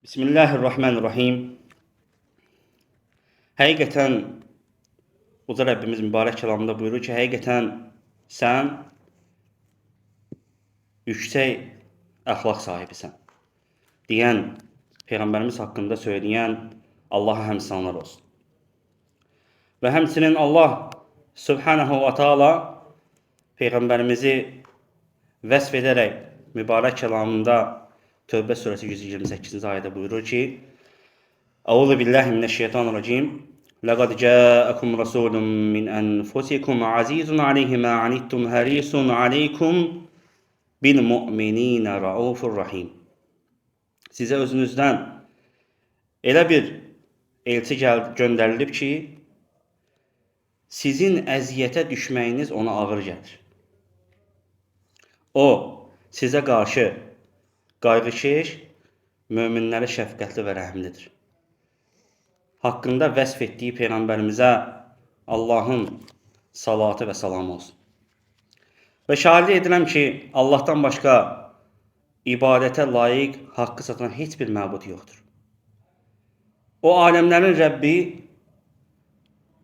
Bismillahirrahmanirrahim. Həqiqətən Uca Rəbbimiz mübarək kəlamında buyurur ki, həqiqətən sən yüksək əxlaq sahibisən. Deyən Peyğəmbərimiz haqqında söyləyən Allaha həmd sanlar olsun. Və həmçinin Allah Subhanahu wa Taala Peyğəmbərimizi vəsf edərək mübarək kəlamında Tövbə surəsi 128-ci ayədə buyurur ki: Əuzu billahi mineşşeytanirracim. Laqad ca'akum rasulun min anfusikum azizun alayhi ma anittum harisun alaykum bil mu'minina raufur rahim. Sizə özünüzdən elə bir elçi göndərilib ki, sizin əziyyətə düşməyiniz ona ağır gəlir. O, sizə qarşı qayğıkeş, möminlərə şəfqətli və rəhimlidir. Haqqında vəsf etdiyi Peyğəmbərimizə Allahın salatı və salamı olsun. Və şahidlik edirəm ki, Allahdan başqa ibadətə layiq, haqqı satan heç bir məbud yoxdur. O, aləmlərin Rəbbi,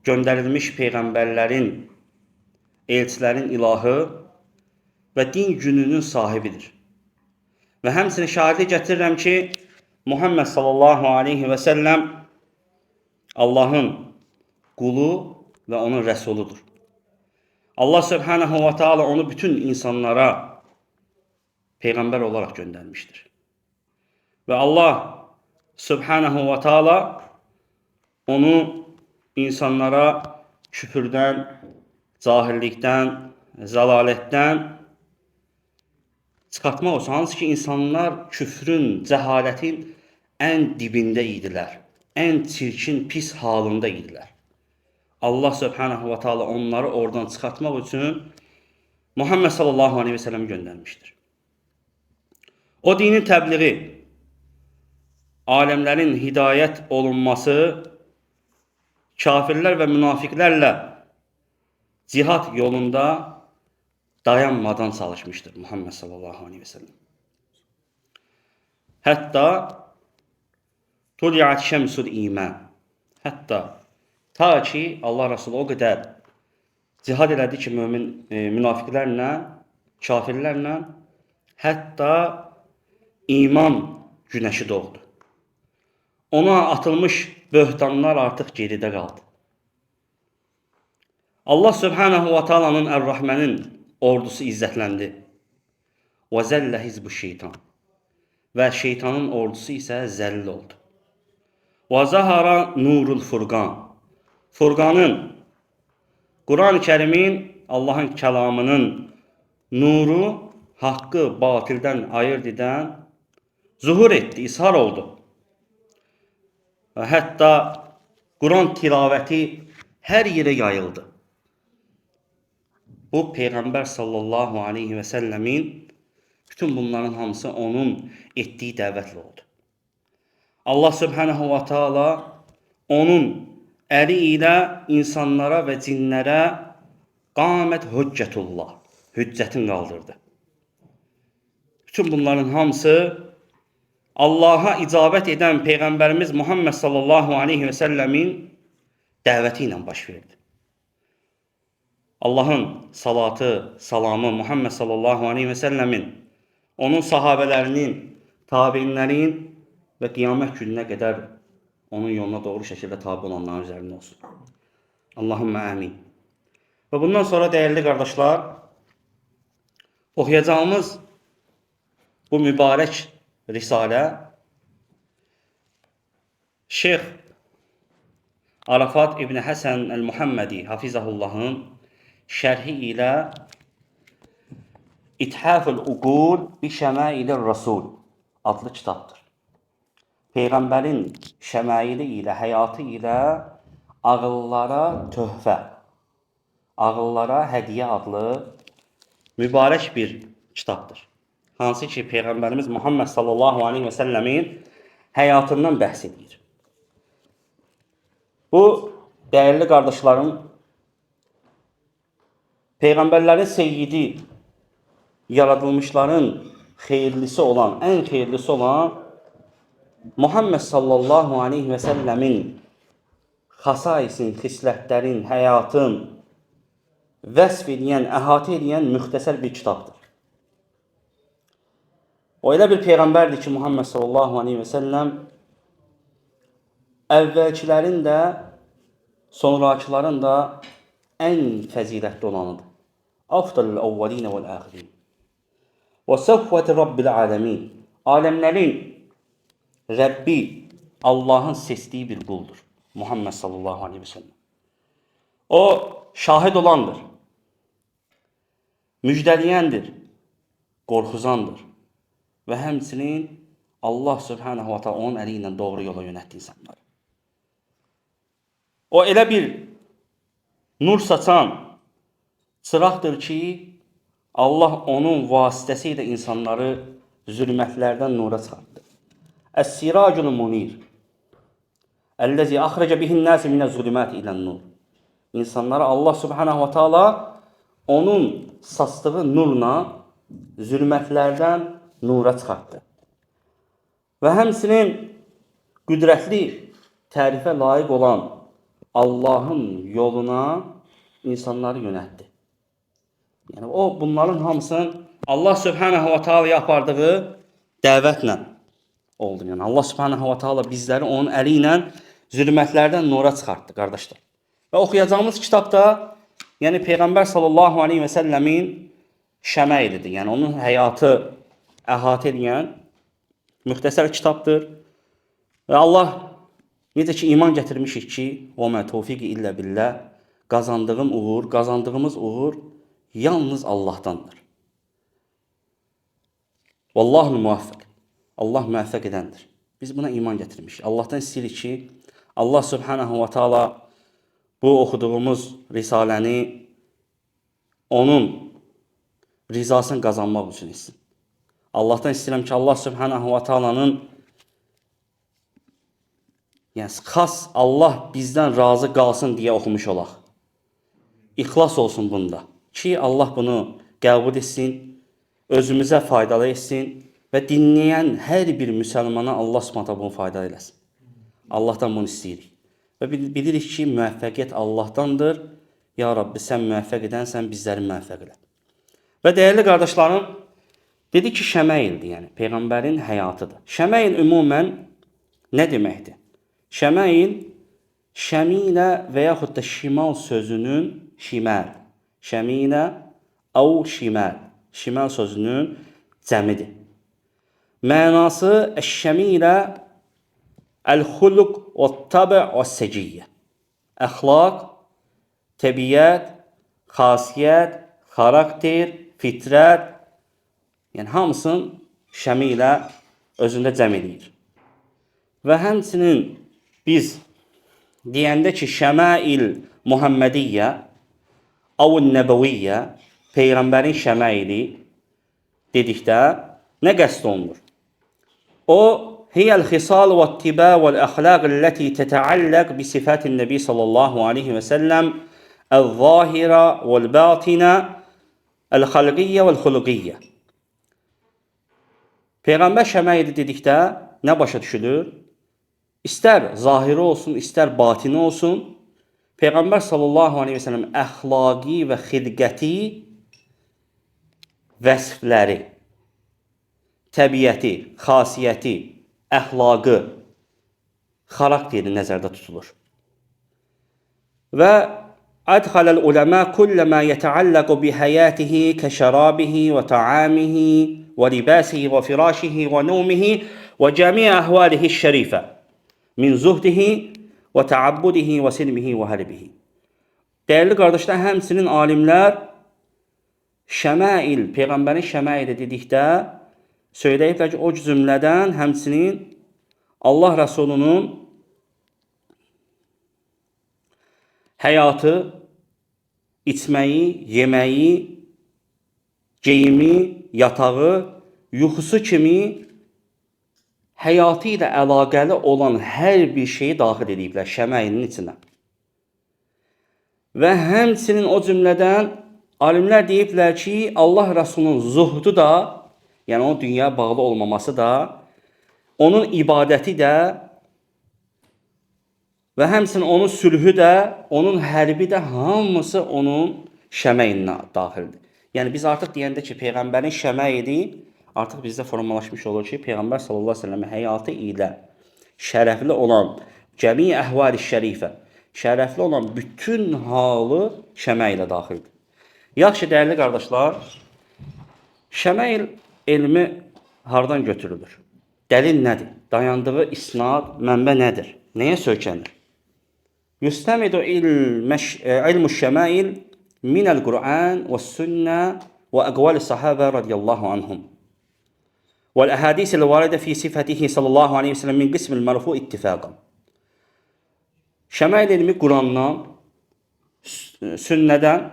göndərilmiş Peyğəmbərlərin, elçilərin ilahı və din gününün sahibidir. Və həmçinin şahidlik gətirirəm ki, Muhammed sallallahu aleyhi və səlləm Allahın qulu və onun rəsuludur. Allah subhanahu wa ta'ala onu bütün insanlara Peyğəmbər olaraq göndərmişdir. Və Allah subhanahu wa ta'ala onu insanlara küfürdən, cahillikdən, zəlalətdən çıxartmaq olsun. Hansı ki, insanlar küfrün, cəhalətin ən dibində idilər. Ən çirkin, pis halında idilər. Allah subhanahu wa ta'ala onları oradan çıxartmaq üçün Muhammed sallallahu aleyhi ve sellem göndərmişdir. O dinin təbliği, aləmlərin hidayət olunması, kafirlər və münafiqlərlə cihad yolunda dayanmadan çalışmışdır Muhammed sallallahu aleyhi ve sellem. Hətta Tuliat şəmsul iman. Hətta ta ki Allah Resulü o qədər cihad elədi ki, münafiqlərlə, kafirlərlə, hətta iman günəşi doğdu. Ona atılmış böhtanlar artıq geridə qaldı. Allah Subhanahu wa Ta'ala'nın Ər-Rahmənin ordusu izzətləndi. Və zəllə hizbu şeytan. Və şeytanın ordusu isə zəllil oldu. Və zahara nurul furqan. Furqanın, Quran-ı Kərimin, Allahın kəlamının nuru haqqı batildən ayırt edən zuhur etdi, ishar oldu. Və hətta Quran tilavəti hər yerə yayıldı. Bu Peyğəmbər sallallahu aleyhi və səlləmin bütün bunların hamısı onun etdiyi dəvətlə oldu. Allah subhanahu wa ta'ala onun əli ilə insanlara və cinlərə qamət hüccətullah, hüccətin qaldırdı. Bütün bunların hamısı Allaha icabət edən Peyğəmbərimiz Muhammed sallallahu aleyhi və səlləmin dəvəti ilə baş verdi. Allahın salatı, salamı Muhammed sallallahu aleyhi və səlləmin, onun sahabələrinin, tabiinlərin və qiyamət gününə qədər onun yoluna doğru şəkildə tabi olanların üzərində olsun. Allahümmə əmin. Və bundan sonra dəyərli qardaşlar, oxuyacağımız bu mübarək risalə Şeyx Arafat İbn Həsən Əl-Muhammedi Hafizahullahın şərhi ilə İthaful Uqul bi Şəmailir Rasul adlı kitabdır. Peyğəmbərin şəmaili ilə, həyatı ilə ağıllara töhfə, ağıllara hədiyyə adlı mübarək bir kitabdır. Hansı ki, Peyğəmbərimiz Muhammed sallallahu aleyhi və səlləmin həyatından bəhs edir. Bu, dəyərli qardaşlarım, Peyğəmbərlərin seyyidi, yaradılmışların xeyirlisi olan, ən xeyirlisi olan Muhammed sallallahu aleyhi və səlləmin xasaisin, xislətlərin, həyatın vəsf edən, əhatə edən müxtəsər bir kitabdır. O elə bir peyğəmbərdir ki, Muhammed sallallahu aleyhi və səlləm əvvəlkilərin də, sonrakıların da ən fəzilətli olanıdır. Afdalul əvvəlinə vəl-əxirin. Və səfvəti Rabbil aləmin. Aləmlərin Rəbbi, Allahın seçdiyi bir quldur. Muhammed sallallahu aleyhi və səlləm. O şahid olandır, müjdəliyəndir, qorxuzandır və həmçinin Allah subhanahu wa ta'ala onun əli ilə doğru yola yönətdi insanları. O elə bir nur saçan çıraqdır ki, Allah onun vasitəsilə insanları zülmətlərdən nura çıxartdı. Əs-siracul munir. Əlləzi axrəcə bihin nəsi minə zülmət ilən nur. İnsanları Allah subhanahu wa ta'ala onun saçdığı nurla zülmətlərdən nura çıxartdı. Və həmçinin qüdrətli tərifə layiq olan Allahın yoluna insanları yönətdi. Yəni o bunların hamısını Allah subhanahu wa ta'ala apardığı dəvətlə oldu. Yəni Allah subhanahu wa ta'ala bizləri onun əli ilə zülmətlərdən nura çıxartdı, qardaşlar. Və oxuyacağımız kitabda, yəni Peyğəmbər sallallahu aleyhi və səlləmin şəməilidir. Yəni onun həyatı əhatə edən müxtəsər kitabdır. Və Allah necə ki iman gətirmişik ki, və mə tövfiqi illə billah, qazandığımız uğur yalnız Allahdandır. Vallahul muvaffaq. Allah müvəffəq edəndir. Biz buna iman gətirmişik. Allahdan istəyirik ki, Allah subhanahu wa ta'ala bu oxuduğumuz risaləni onun rizasını qazanmaq üçün etsin. Allahdan istəyirəm ki, Allah subhanahu wa ta'alanın xas Allah bizdən razı qalsın deyə oxumuş olaq. İxlas olsun bunda. Ki Allah bunu qəbul etsin, özümüzə faydalı etsin və dinləyən hər bir müsəlmana Allah subhanahu bunu faydalı eləsin. Allahdan bunu istəyirik. Və bilirik ki, müvəffəqiyyət Allahdandır. Ya Rabbi, sən müvəffəq edənsən, bizləri müvəffəq elə. Və dəyərli qardaşlarım, dedi ki, şəməildir, yəni Peyğəmbərin həyatıdır. Şəməil ümumən nə deməkdir? Şəməil, şəmilə və yaxud da şimal sözünün şiməl. Şəmilə, əv şiməl. Şimal sözünün cəmidir. Mənası əş-şəmilə əl-xuluq və təbi və səciyyə. Əxlaq, təbiyyət, xasiyyət, xarakter, fitrət, yəni hamısını şəmilə özündə cəm edir. Və həmçinin biz deyəndə ki, şəmail Muhammediyyə, əv-ül nəbəviyyə, Peyğəmbərin şəmaili dedikdə nə qəsd olunur? O, hiyəl xisal və ittibə vəl əxlaq əlləti tətəalləq bi sifətin nəbi sallallahu aleyhi və səlləm əl-zahirə vəl-batinə əl-xalqiyyə vəl-xuluqiyyə. Peyğəmbər şəmaili dedikdə nə başa düşülür? İstər zahiri olsun, istər batini olsun, Peyğəmbər sallallahu aleyhi və səlləm əxlaqi və xilqəti vəsfləri, təbiyyəti, xasiyyəti, əxlaqı, xarakteri nəzərdə tutulur. Və adxaləl uləmə kulləmə yətəalləqu bi həyətihi kəşərabihi və taamihi və libasihi və firashihi və nəumihi və cəmiə əhvalihi şərifə min zuhdihi və təabbudihi və silmihi və hərbihi. Dəyərli qardaşlar, həmçinin alimlər şəmail, Peyğəmbərin şəmaili dedikdə söyləyiblər ki, o cümlədən həmçinin Allah Rəsulunun həyatı, içməyi, yeməyi, geyimi, yatağı, yuxusu kimi həyatı ilə əlaqəli olan hər bir şeyi daxil ediblər şəmailinin içinə. Və həmçinin o cümlədən alimlər deyiblər ki, Allah Rəsulunun zuhdu da, yəni o dünyaya bağlı olmaması da onun ibadəti də və həmçinin onun sülhü də, onun hərbi də hamısı onun şəməyinə daxildir. Yəni biz artıq deyəndə ki, peyğəmbərin şəməyi artıq bizdə formalaşmış olur ki, peyğəmbər sallallahu əleyhi və səlləm həyatı ilə şərəfli olan cəmi əhval-i şərifə, şərəfli olan bütün halı şəməy ilə daxildir. Yaxşı, dəyərli qardaşlar, şəməy elmi hardan götürülür? Dəlil nədir? Dayandığı isnad, mənbə nədir? Nəyə söykənir? Yüstəmidu ilmu şəməil minəl Qur'an və sünnə və əqval-i sahabə radiyallahu anhum. والأحاديث الواردة في صفته صلى الله عليه وسلم من قسم المرفوع اتفاقا. Şəmail ilmi Qurandan, sünnədən,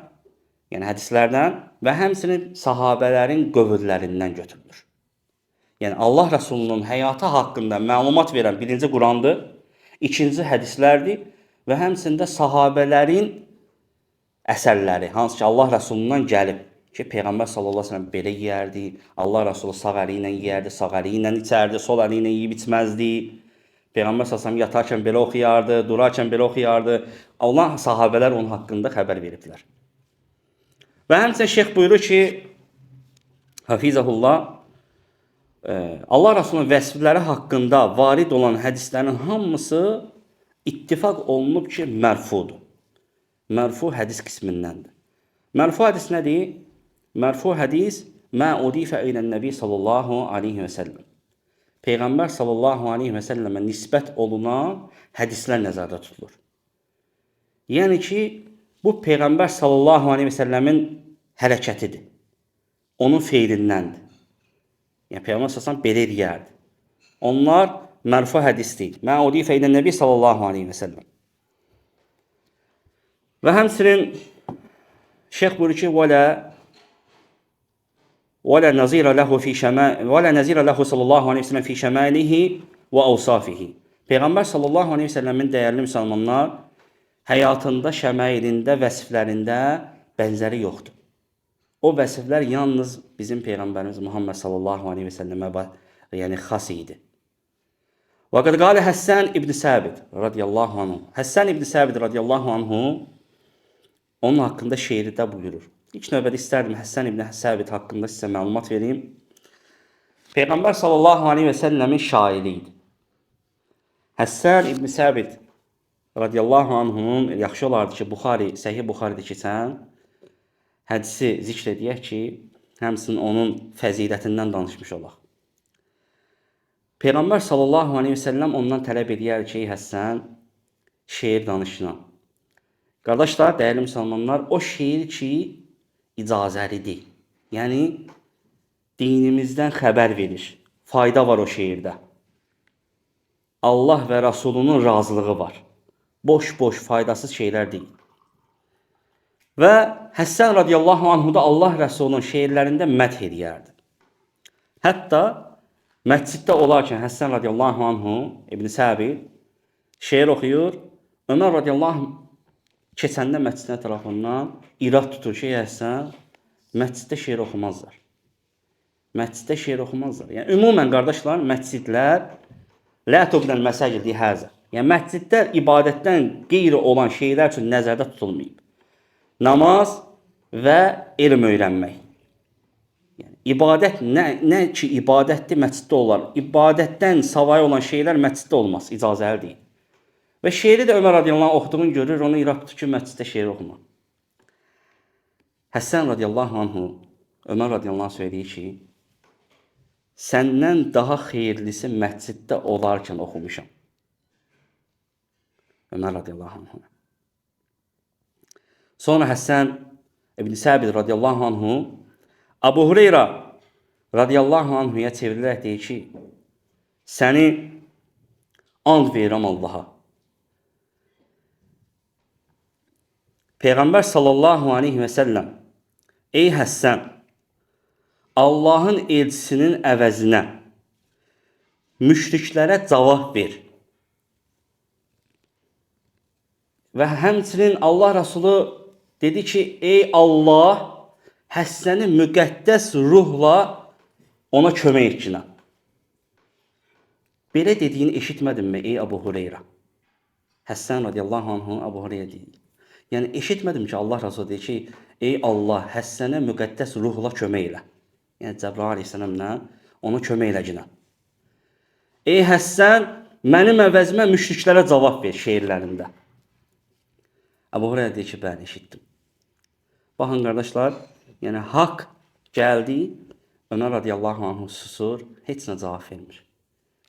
yəni hədislərdən və həmçinin sahabələrin qövüllərindən götürülür. Yəni Allah Rəsulunun həyatı haqqında məlumat verən birinci Qurandır, ikinci hədislərdir və həmçində sahabələrin əsərləri, hansı ki Allah Rəsulundan gəlib. Ki, Peyğəmbər sallallahu əleyhi və səlləm belə yeyərdi, Allah Rəsulu sağ əli ilə yeyərdi, sağ əli ilə içərdi, sol əli ilə yeyib içməzdi. Peyğəmbər sallallahu əleyhi və səlləm yatarkən belə oxuyardı, durarkən belə oxuyardı. Allah sahabələr onun haqqında xəbər veribdilər. Və həmçinin şeyx buyurur ki, Hafizəhullah, Allah Rəsulunun vəsfləri haqqında varid olan hədislərin hamısı ittifaq olunub ki, mərfudur. Mərfu hədis qismindəndir. Mərfu hədis nədir? Mərfu hədis mə udifə ilə Nəbi sallallahu aleyhi və səlləm. Peyğəmbər sallallahu aleyhi və səlləmə nisbət olunan hədislər nəzərdə tutulur. Yəni ki, bu Peyğəmbər sallallahu aleyhi və səlləmin hərəkətidir. Onun feilindəndir. Yəni, Peyğəmbər sallallahu aleyhi və səlləm belə eləyərdi. Onlar mərfu hədisdir. Mə udifə ilə Nəbi sallallahu aleyhi və səlləm. Və həmçinin şeyx buyurur ki, ولا نظير له في شمال ولا نظير له صلى الله عليه وسلم في شماله وأوصافه. Peyğəmbər sallallahu aleyhi və səlləmin dəyərli müsəlmanlar həyatında, şəmailində, vəsiflərində bənzəri yoxdur. O vəsiflər yalnız bizim Peyğəmbərimiz Muhammed sallallahu aleyhi və səlləmə yəni xas idi. Və qəd qalə Həssən ibn Səbit radiyallahu anhu. Həssən ibn Səbit radiyallahu anhu onun haqqında şeirdə buyurur. İlk növbədə istərdim Həssən ibn Səbit haqqında sizə məlumat vereyim. Peyğəmbər sallallahu aleyhi və səlləmin şairi idi. Həssən ibn Səbit radiyallahu anhunun yaxşı olardı ki, Səhih Buxaridə keçən hədisi zikr edək ki, həmçinin onun fəzilətindən danışmış olaq. Peyğəmbər sallallahu aleyhi və səlləm ondan tələb edər ki, Həssən şeir danışına. Qardaşlar, dəyərli müsəlmanlar, o şeir ki, icazəlidir. Yəni, dinimizdən xəbər verir. Fayda var o şeirdə. Allah və Rasulunun razılığı var. Boş-boş, faydasız şeylər deyil. Və Həssən radiyallahu anhu da Allah Rəsulunun şeirlərində məth edərdi. Hətta məsciddə olarkən Həssən radiyallahu anhu, İbn Səbit şeir oxuyur. Ömər radiyallahu anhu keçəndə məscidin ətrafından irad tutur ki, Həssən, məsciddə şeir oxumazlar. Məsciddə şeir oxumazlar. Yəni, ümumən, qardaşlar, məscidlər lə tubnəl məsəcid lihəzə. Yəni, məscidlər ibadətdən qeyri olan şeylər üçün nəzərdə tutulmayıb. Namaz və elm öyrənmək. Yəni, ibadət nə ki, ibadətli məsciddə olar. İbadətdən savayı olan şeylər məsciddə olmaz, icazəli deyil. Və şeiri də Ömər radiyallahu anh oxuduğunu görür, onu irad tutur ki, məsciddə şeir oxuma. Həssən radiyallahu anhu, Ömər radiyallahu anh söyləyir ki, səndən daha xeyirlisi məsciddə olarkən oxumuşam. Ömər radiyallahu anhu. Sonra Həssən ibn Səbit radiyallahu anhu, Abu Hureyra radiyallahu anhuya çevrilərək deyir ki, səni and verirəm Allaha. Peyğəmbər sallallahu aleyhi və səlləm, ey Həssən, Allahın elçisinin əvəzinə müşriklərə cavab ver. Və həmçinin Allah Rəsulu dedi ki, ey Allah, Həssəni müqəddəs ruhla ona kömək etkinə. Belə dediyini eşitmədinmi ey Əbu Hüreyrə? Həssən radiyallahu anhu Əbu Hüreyrə deyir. Yəni eşitmədim ki, Allah Rəsulü deyir ki, ey Allah, Həssənə müqəddəs ruhla kömək elə. Yəni Cəbrail əleyhissalamla ona kömək eləginə. Ey Həssən, mənim əvəzimə müşriklərə cavab ver şeirlərində. Əbu Hüreyrə deyir ki, bəli, eşitdim. Baxın qardaşlar, yəni haqq gəldi, Ömər radiyallahu anhu susur, heç nə cavab vermir.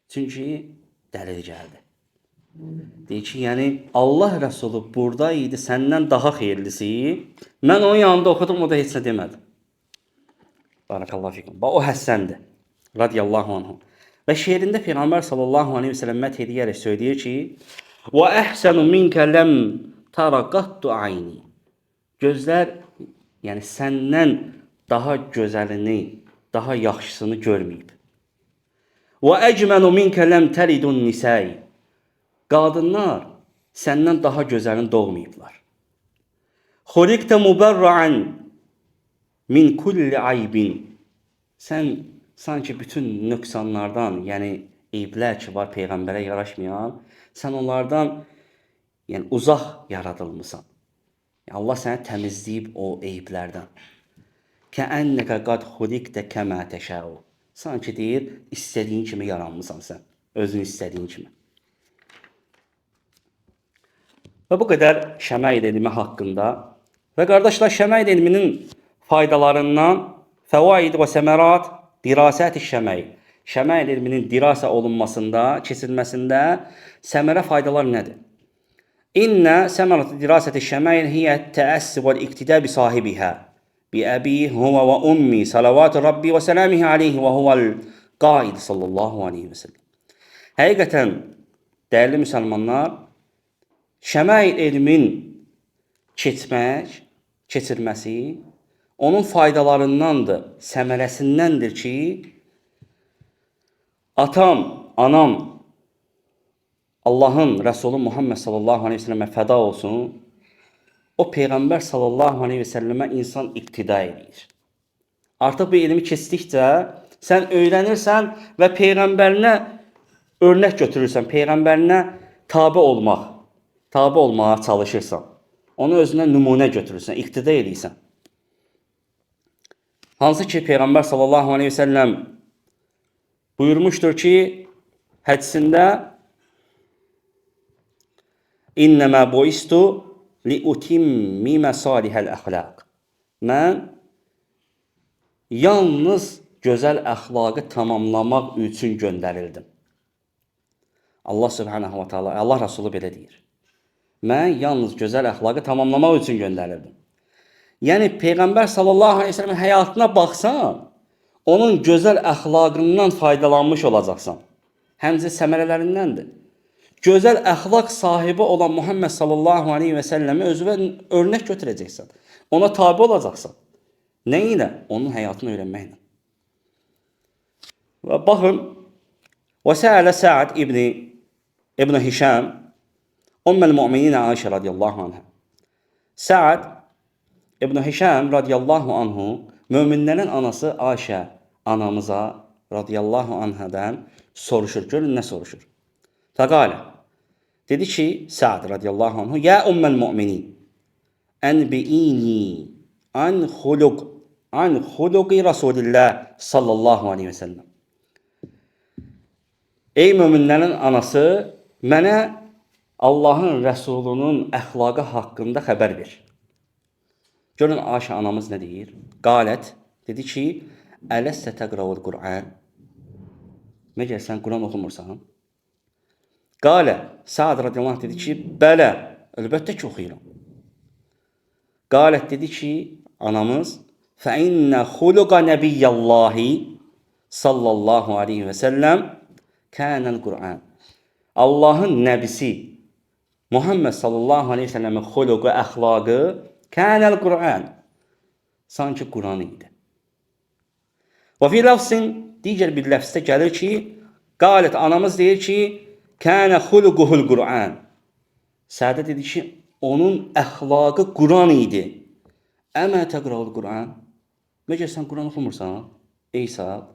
Çünki dəlil gəldi. Deyir ki, yəni Allah Rəsulü burada idi, səndən daha xeyirlisi. Mən onun yanında oxudum, o da heç nə demədi. Barakallahu fikum. Bax o Həssəndir radiyallahu anhu. Və şeirində Peyğəmbər sallallahu aleyhi ve sellem məth edərək söyləyir ki: "Və əhsənu minkə ləm tara qattu ayni." Gözlər, yəni səndən daha gözəlini, daha yaxşısını görməyib. "Və əcmənu minkə ləm təlidun nisai." Qadınlar səndən daha gözəlini doğmayıblar. "Xuliqtə mübərra'an min kulli aybin." Sən sanki bütün nöqsanlardan, yəni eyblər ki var Peyğəmbərə yaraşmayan, sən onlardan yəni uzaq yaradılmısan. Allah səni təmizləyib o eyblərdən. Kəənnəkə qad xuliqtə kəmə təşəu. Sanki deyir, istədiyin kimi yaranmısan sən, özün istədiyin kimi. Və bu qədər şəmail elmi haqqında. Və qardaşlar, şəmail elminin faydalarından fəvaid və səmərat dirasət-i şəmail. Şəmail elminin dirasa olunmasında, keçirilməsində səmərə faydalar nədir? İnnə səmərat dirasət-i şəmail hiyə təəssü və iqtidə bi sahibihə. Bi əbi huvə və ummi salavatü Rabbi və sələmihi aleyhi və huvəl qaid sallallahu aleyhi və səlləm. Həqiqətən, dəyərli müsəlmanlar, şəmail elmin keçirməsi onun faydalarındandır, səmərəsindəndir ki, atam, anam, Allahın Rəsulü Muhammed sallallahu aleyhi ve sellemə fəda olsun, o Peyğəmbər sallallahu aleyhi ve sellemə insan iqtida edir. Artıq bu elmi keçdikcə sən öyrənirsən və Peyğəmbərinə örnək götürürsən, Peyğəmbərinə tabi olmağa çalışırsan. Onu özünə nümunə götürürsən, iqtida edirsən. Hansı ki Peyğəmbər sallallahu aleyhi ve sellem buyurmuşdur ki, hədisində İnnəmə buistu li utimmimə salihəl əxlaq. Mən yalnız gözəl əxlaqı tamamlamaq üçün göndərildim. Allah subhanahu wa ta'ala, Allah Rasulü belə deyir. Mən yalnız gözəl əxlaqı tamamlamaq üçün göndərildim. Yəni Peyğəmbər sallallahu aleyhi ve sellemin həyatına baxsan, onun gözəl əxlaqından faydalanmış olacaqsan. Həmçinin səmərələrindəndir. Gözəl əxlaq sahibi olan Muhammed sallallahu aleyhi ve sellem'i özünə örnək götürəcəksən. Ona tabi olacaqsan. Nə ilə? Onun həyatını öyrənməklə. Və baxın, və səələ Sa'd ibn Hişam Ummul Mu'minin Aişə radiyallahu anha. Sa'd ibn Hişam radiyallahu anhu möminlərin anası Aişə anamıza radiyallahu anhadan soruşur. Görün nə soruşur. Fəqalə. Dedi ki, Sa'd radiyallahu anhu, ya Ummul Mu'minin, ənbi'ini an xuluqi Rasulillah sallallahu aleyhi ve sellem. Ey möminlərin anası, mənə Allahın Rəsulunun əxlaqı haqqında xəbər ver. Görün Aişə anamız nə deyir? Qalət, dedi ki, ələstə təqravul Qur'an. Məgər sən Quran oxumursan? Qalə, Sa'd radiyallahu anh dedi ki, bələ, əlbəttə ki, oxuyuram. Qalət dedi ki, anamız, fəinnə xuluqa nəbiyyəllahi sallallahu aleyhi və səlləm kənəl Qur'an. Allahın nəbisi Muhammed sallallahu aleyhi ve sellemin xuluqu, əxlaqı kənəl Qur'an. Sanki Quran idi. Və fi ləfsin, digər bir ləfsdə gəlir ki, qalət, anamız deyir ki, kənə xuluquhul Qur'an. Sədə dedi ki, onun əxlaqı Quran idi. Əmə təqra'ul Qur'an. Məgər sən Quran oxumursan? Ey Sa'd.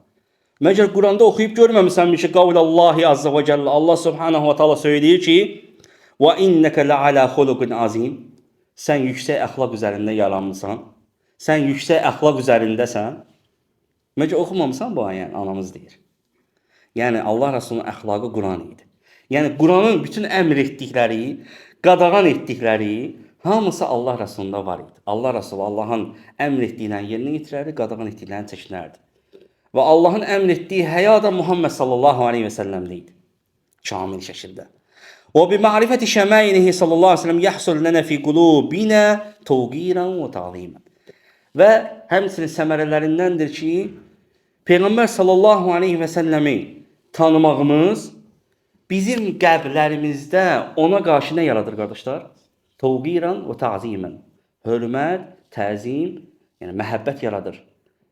Məgər Quranda oxuyub görməmisənmi ki, qavlallahi azza və cəllə Allah subhanahu wa taala söyləyir ki, və innəkə ləalə xuluqun azim. Sən yüksək əxlaq üzərində yaranmısan. Sən yüksək əxlaq üzərindəsən. Məcə oxumamısan bu ayəni, anamız deyir. Yəni Allah Rəsulunun əxlaqı Quran idi. Yəni Quranın bütün əmr etdikləri, qadağan etdikləri hamısı Allah Rəsulunda var idi. Allah Rəsulu Allahın əmr etdiklərini yerinə yetirərdi, qadağan etdiklərini çəkinərdi. Və Allahın əmr etdiyi həya da Muhammed sallallahu aleyhi və səlləmdə idi. Kamil şəkildə. Və bi ma'rifəti şəmailihi sallallahu aleyhi və səlləm yəhsul lənə fi qulubina təvqiran və ta'zimən. Və həmçinin səmərələrindəndir ki, Peyğəmbər sallallahu aleyhi və səlləmi tanımağımız bizim qəlblərimizdə ona qarşı nə yaradır qardaşlar? Təvqiran və ta'zimən. Hörmət, təzim, yəni məhəbbət yaradır.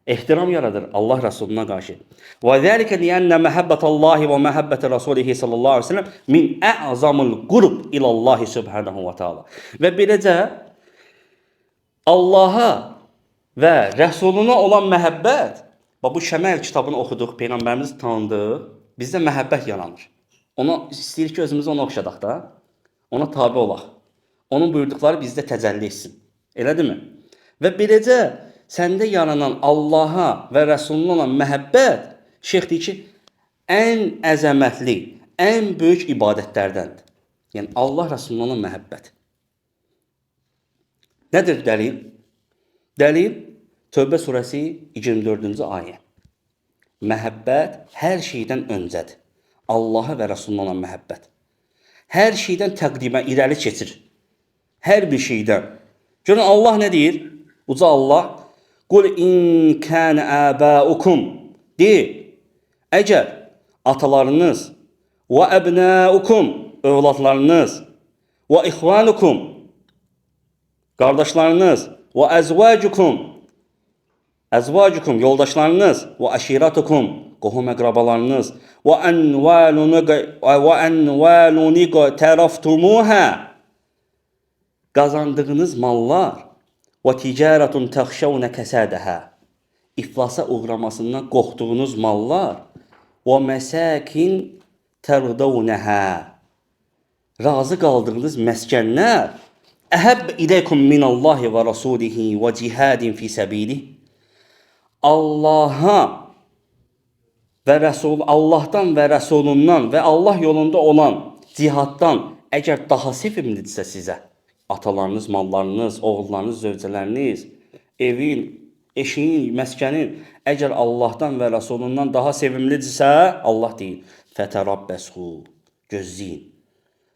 İhtiram yaradır Allah Resuluna qarşı. Və zəlikə li'anna məhəbbətəllahi və məhəbbətə Rasulihi sallallahu aleyhi ve sellem min ə'zamul qurb ilallahi subhanahu wa ta'ala. Və beləcə Allaha və Resuluna olan məhəbbət, bu Şəməl kitabını oxuduq, Peyğəmbərimizi tanıdıq, bizdə məhəbbət yaranır. Ona istəyir ki, özümüzü ona oxşadaq da, ona tabi olaq. Onun buyurduqları bizdə təcəlli etsin. Elədirmi? Və beləcə səndə yaranan Allaha və Rəsuluna olan məhəbbət, şeyx deyir ki, ən əzəmətli, ən böyük ibadətlərdəndir. Yəni Allah Rəsuluna olan məhəbbət. Nədir dəlil? Dəlil Tövbə surəsi 24-cü ayə. Məhəbbət hər şeydən öncədir. Allaha və Rəsuluna olan məhəbbət. Hər şeydən təqdimə irəli keçir. Hər bir şeydən. Görün Allah nə deyir? Uca Allah Qul in kənə əbəukum. Deyir, əgər atalarınız və əbnəukum, övladlarınız və ixvanukum, qardaşlarınız və əzvacukum, yoldaşlarınız və əşiratukum, qohum əqrabalarınız və ənvaluniq tərəftumuhə, qazandığınız mallar və ticarətun təxşəvnə kəsədəhə, iflasa uğramasından qorxduğunuz mallar və məsəkin tərdəvnəhə, razı qaldığınız məskənlər, əhəbb iləykum minallahi və rasulihi və cihadin fi səbilih, Allahdan və Rəsulundan və Allah yolunda olan cihaddan əgər daha sevimlidirsə sizə, atalarınız, mallarınız, oğullarınız, zövcələriniz, evin, eşiyin, məskənin əgər Allahdan və Rəsulundan daha sevimlidirsə, Allah deyir, fətərabbəsu, gözləyin.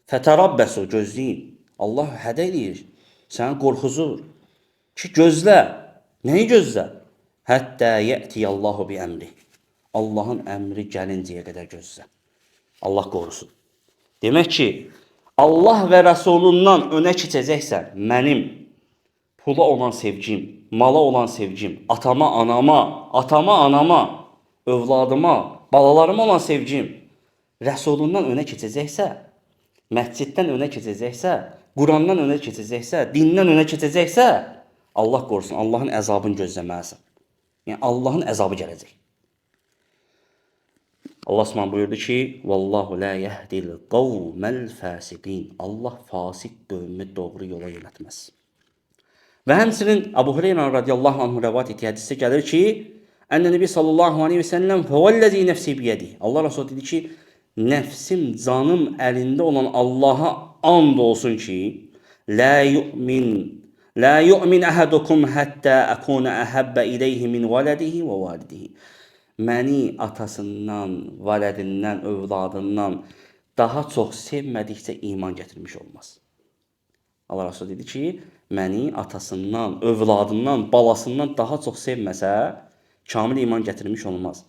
Fətərabbəsu, gözləyin. Allah hədə edir, səni qorxuzur. Ki, gözlə. Nəyi gözlə? Həttə yətiyəllahu bi əmri. Allahın əmri gəlincəyə qədər gözlə. Allah qorusun. Demək ki, Allah və Rəsulundan önə keçəcəksən, mənim pula olan sevgim, mala olan sevgim, atama, anama, övladıma, balalarıma olan sevgim Rəsulundan önə keçəcəksə, məsciddən önə keçəcəksə, Qurandan önə keçəcəksə, dindən önə keçəcəksə, Allah qorusun, Allahın əzabını gözləməlisən. Yəni, Allahın əzabı gələcək. Allah Subhanahu buyurdu ki, Vallahu la yahdil qavməl fasiqin. Allah fasik qövmü doğru yola yönətməz. Və həmçinin Əbu Hüreyrə radiyallahu anhu rəvat etdiyi hədisdə gəlir ki, Ən-Nəbi sallallahu aleyhi və səlləm fəvəlləzi nəfsi biyədi. Allah Resulü dedi ki, nəfsim, canım əlində olan Allaha and olsun ki, La yu'min əhədukum həttə əkunə əhəbbə iləyhi min vələdihi və validihi. Məni atasından, vələdindən, övladından daha çox sevmədikcə iman gətirmiş olmaz. Allah Resulü dedi ki, məni atasından, övladından, balasından daha çox sevməsə, kamil iman gətirmiş olmaz.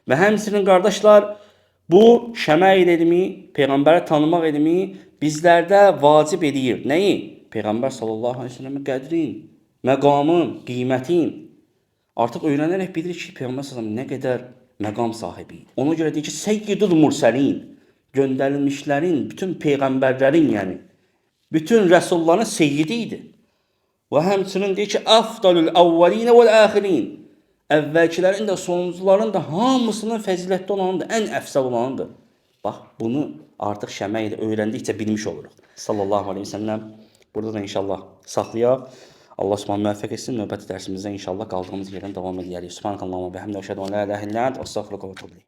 Və həmçinin qardaşlar, bu şəməil elmi, Peyğəmbəri tanımaq elmi bizlərdə vacib edir. Nəyi? Peyğəmbər sallallahu aleyhi ve sellem'in qədrin, məqamın, qiymətin. Artıq öyrənərək bilirik ki, Peyğəmbər sallallahu nə qədər məqam sahibi. Ona görə deyir ki, Seyyidul Mursəlin, göndərilmişlərin, bütün peyğəmbərlərin, yəni, bütün rəsulların seyyidi idi. Və həmçinin deyir ki, Afdalul əvvəlinə vəl əxirin, əvvəlkilərin də, sonuncuların da hamısının fəzilətli olanıdır, ən əfsəl olanıdır. Bax, bunu artıq şəmək ilə öyrəndikcə bilmiş oluruq. Sallallahu aleyhi ve sellem. Burada da inşallah saxlayaq. Allah Subhanahu müvəffəq etsin. Növbəti dərsimizdə inşallah qaldığımız yerdən davam edərik. Subhanakallahumma və bihamdika əşhədu an la ilaha illa ente, estağfiruka və etûbü ileyk.